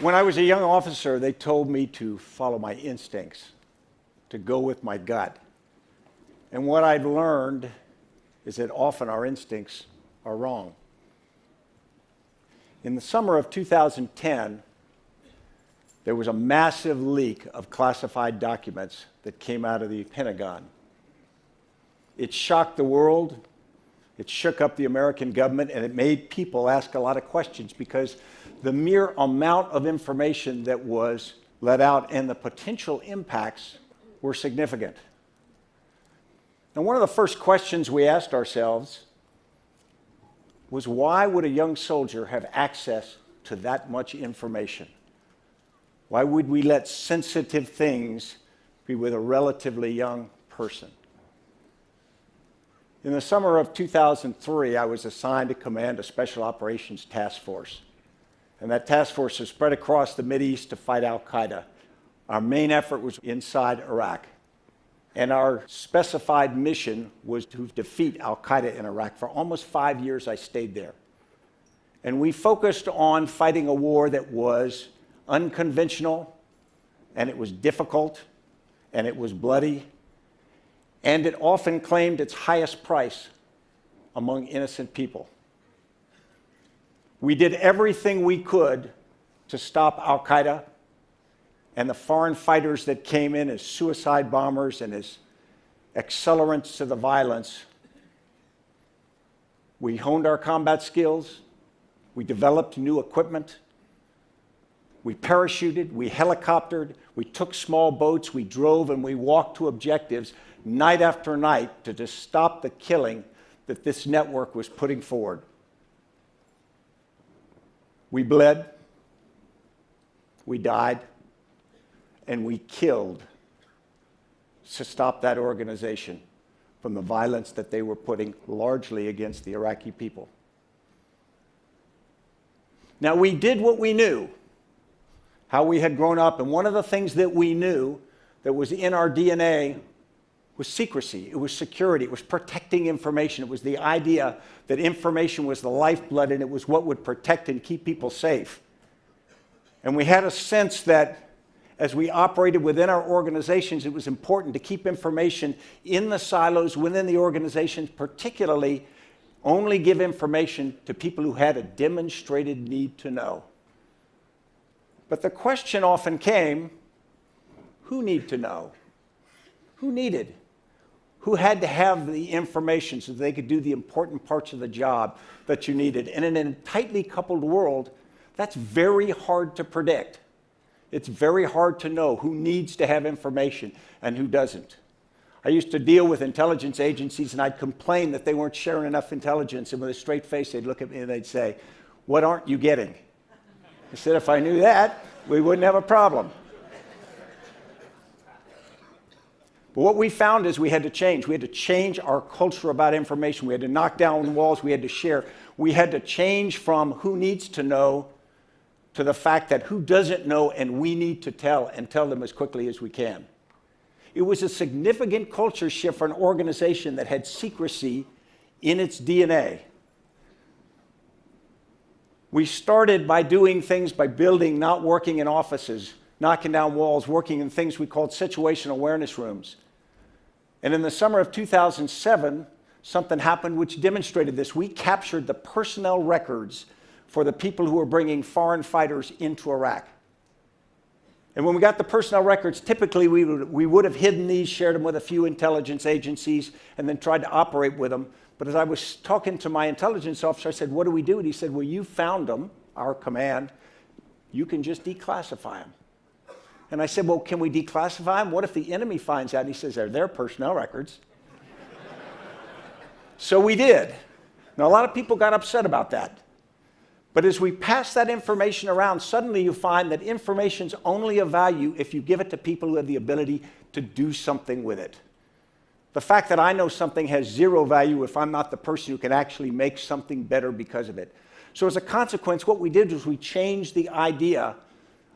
When I was a young officer, they told me to follow my instincts, to go with my gut. And what I've learned is that often our instincts are wrong. In the summer of 2010, there was a massive leak of classified documents that came out of the Pentagon. It shocked the world, it shook up the American government, and it made people ask a lot of questions because the mere amount of information that was let out and the potential impacts were significant. Now, one of the first questions we asked ourselves was, why would a young soldier have access to that much information? Why would we let sensitive things be with a relatively young person? In the summer of 2003, I was assigned to command a Special Operations Task Force. And that task force was spread across the Mideast to fight al-Qaeda. Our main effort was inside Iraq. And our specified mission was to defeat al-Qaeda in Iraq. For almost 5 years, I stayed there. And we focused on fighting a war that was unconventional, and it was difficult, and it was bloody, and it often claimed its highest price among innocent people. We did everything we could to stop al-Qaeda and the foreign fighters that came in as suicide bombers and as accelerants to the violence. We honed our combat skills. We developed new equipment. We parachuted, we helicoptered, we took small boats, we drove, and we walked to objectives night after night to just stop the killing that this network was putting forward. We bled, we died, and we killed to stop that organization from the violence that they were putting largely against the Iraqi people. Now, we did what we knew, how we had grown up, and one of the things that we knew that was in our DNA was secrecy, it was security, it was protecting information, it was the idea that information was the lifeblood and it was what would protect and keep people safe. And we had a sense that as we operated within our organizations, it was important to keep information in the silos within the organizations, particularly only give information to people who had a demonstrated need to know. But the question often came, who needed to know? Who needed? Who had to have the information so they could do the important parts of the job that you needed? And in a tightly coupled world, that's very hard to predict. It's very hard to know who needs to have information and who doesn't. I used to deal with intelligence agencies, and I'd complain that they weren't sharing enough intelligence, and with a straight face, they'd look at me and they'd say, "What aren't you getting?" I said, if I knew that, we wouldn't have a problem. But what we found is we had to change. We had to change our culture about information. We had to knock down walls. We had to share. We had to change from who needs to know to the fact that who doesn't know and we need to tell, and tell them as quickly as we can. It was a significant culture shift for an organization that had secrecy in its DNA. We started by doing things by building, not working in offices, knocking down walls, working in things we called situational awareness rooms. And in the summer of 2007, something happened which demonstrated this. We captured the personnel records for the people who were bringing foreign fighters into Iraq. And when we got the personnel records, typically we would have hidden these, shared them with a few intelligence agencies, and then tried to operate with them. But as I was talking to my intelligence officer, I said, "What do we do?" And he said, "Well, you found them, our command. You can just declassify them." And I said, "Well, can we declassify them? What if the enemy finds out?" And he says, "They're their personnel records." So we did. Now, a lot of people got upset about that. But as we pass that information around, suddenly you find that information's only of value if you give it to people who have the ability to do something with it. The fact that I know something has zero value if I'm not the person who can actually make something better because of it. So as a consequence, what we did was we changed the idea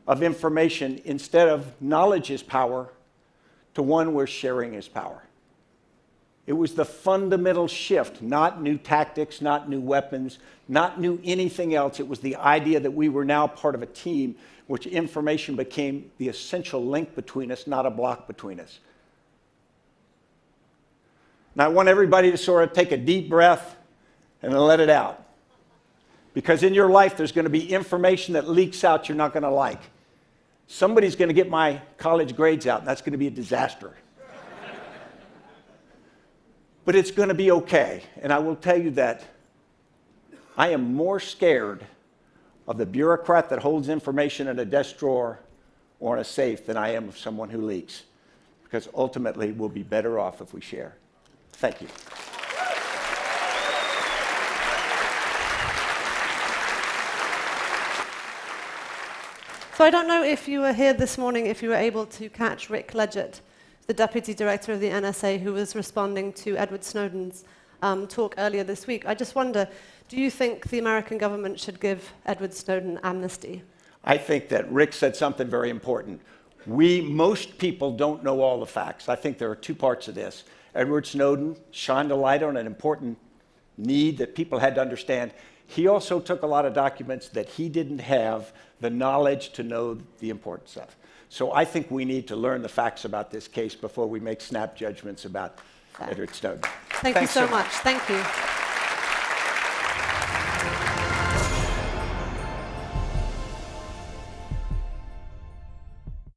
of information. Instead of knowledge is power, to one where sharing is power. It was the fundamental shift, not new tactics, not new weapons, not new anything else. It was the idea that we were now part of a team, which information became the essential link between us, not a block between us. Now, I want everybody to sort of take a deep breath and then let it out. Because in your life, there's going to be information that leaks out you're not going to like. Somebody's going to get my college grades out, and that's going to be a disaster. But it's going to be okay. And I will tell you that I am more scared of the bureaucrat that holds information in a desk drawer or in a safe than I am of someone who leaks. Because ultimately, we'll be better off if we share. Thank you. So I don't know if you were here this morning, if you were able to catch Rick Leggett, the Deputy Director of the NSA, who was responding to Edward Snowden's talk earlier this week. I just wonder, do you think the American government should give Edward Snowden amnesty? I think that Rick said something very important. Most people don't know all the facts. I think there are two parts of this. Edward Snowden shined a light on an important need that people had to understand. He also took a lot of documents that he didn't have the knowledge to know the important stuff. So I think we need to learn the facts about this case before we make snap judgments about Edward Snowden. Thank you so much. Thank you.